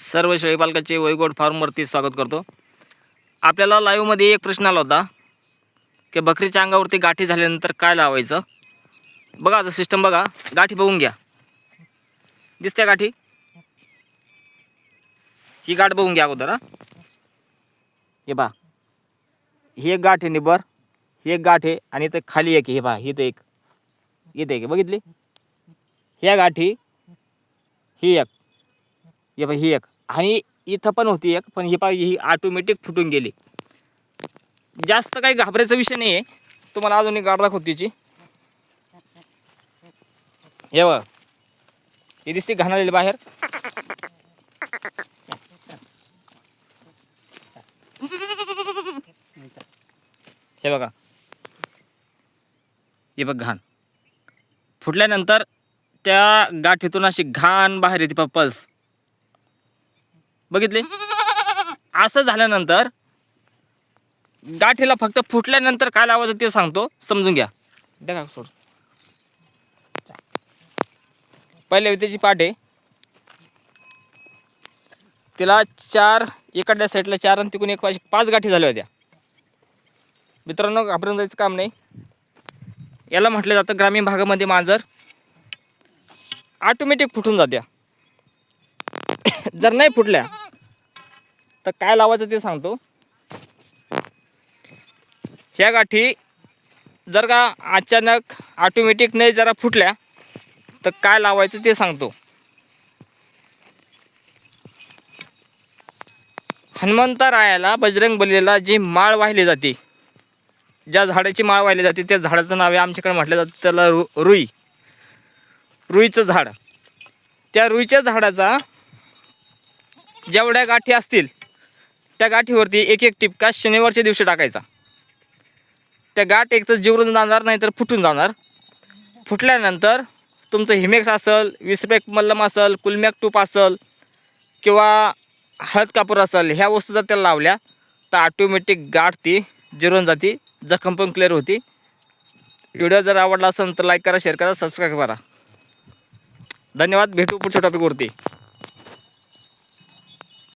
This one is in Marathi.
सर्व शेळी पालकाचे वैगोड फार्मवरती स्वागत करतो। आपल्याला लाईव्हमध्ये एक प्रश्न आला होता की बकरीच्या अंगावरती गाठी झाल्यानंतर काय लावायचं। बघा आता सिस्टम बघा, गाठी बघून घ्या, दिसत्या गाठी, ही गाठ बघून घ्या अगोदर। हे बा, ही एक गाठ आहे निबर, ही एक गाठ आहे आणि इथं खाली एक, हे बा इथं एक, इथं एक बघितली, ह्या गाठी, ही एक, हे बा ही एक, आणि इथं पण होती एक, पण ही पा ही ऑटोमॅटिक फुटून गेली। जास्त काही घाबरायचा विषय नाही आहे। तुम्हाला अजून एक गाठ दाखवतो तिची, हे बघ, ही दिसते घाणालेली बाहेर, हे बघा, हे बघ घाण फुटल्यानंतर त्या गाठीतून अशी घाण बाहेर येते पल्स, बघितले। असं झाल्यानंतर गाठीला फक्त फुटल्यानंतर काय लावायचं ते सांगतो, समजून घ्या। बघा सोड, पहिल्या त्याची पाठ आहे, तिला 4 एखाद्या साईडला 4 आणि तिकडून एक 5 गाठी झाल्या होत्या। मित्रांनो, घाबरून जायचं काम नाही। याला म्हटलं जातं ग्रामीण भागामध्ये मांजर ऑटोमॅटिक फुटून जात्या। जर नाही फुटल्या तर काय लावायचं ते सांगतो। ह्या गाठी जर का अचानक ऑटोमॅटिक नाही जरा फुटल्या तर काय लावायचं ते सांगतो। हनुमंतरायाला, बजरंग बलीला जी माळ वाहिली जाते, ज्या झाडाची माळ वाहिली जाते त्या झाडाचं नाव आहे आमच्याकडे म्हटलं जातं त्याला रुई, रुईचं झाड। त्या रुईच्या झाडाचा जेवढ्या गाठी असतील त्या गाठीवरती एक एक टिपका शनिवारच्या दिवशी टाकायचा। त्या गाठ एक तर जिवरून जाणार, नाही तर फुटून जाणार। फुटल्यानंतर तुमचं हिमेक्स असेल, विस्पेक मल्लम असेल, कुलमॅक टूप असेल किंवा हळद कापूर असेल, ह्या वस्तू जर त्याला लावल्या तर ऑटोमॅटिक गाठ ती जिरून जाते, जखम पण क्लिअर होती। व्हिडिओ जर आवडला असेल तर लाईक करा, शेअर करा, सबस्क्राईब करा। धन्यवाद, भेटू पुढच्या टॉपिकवरती।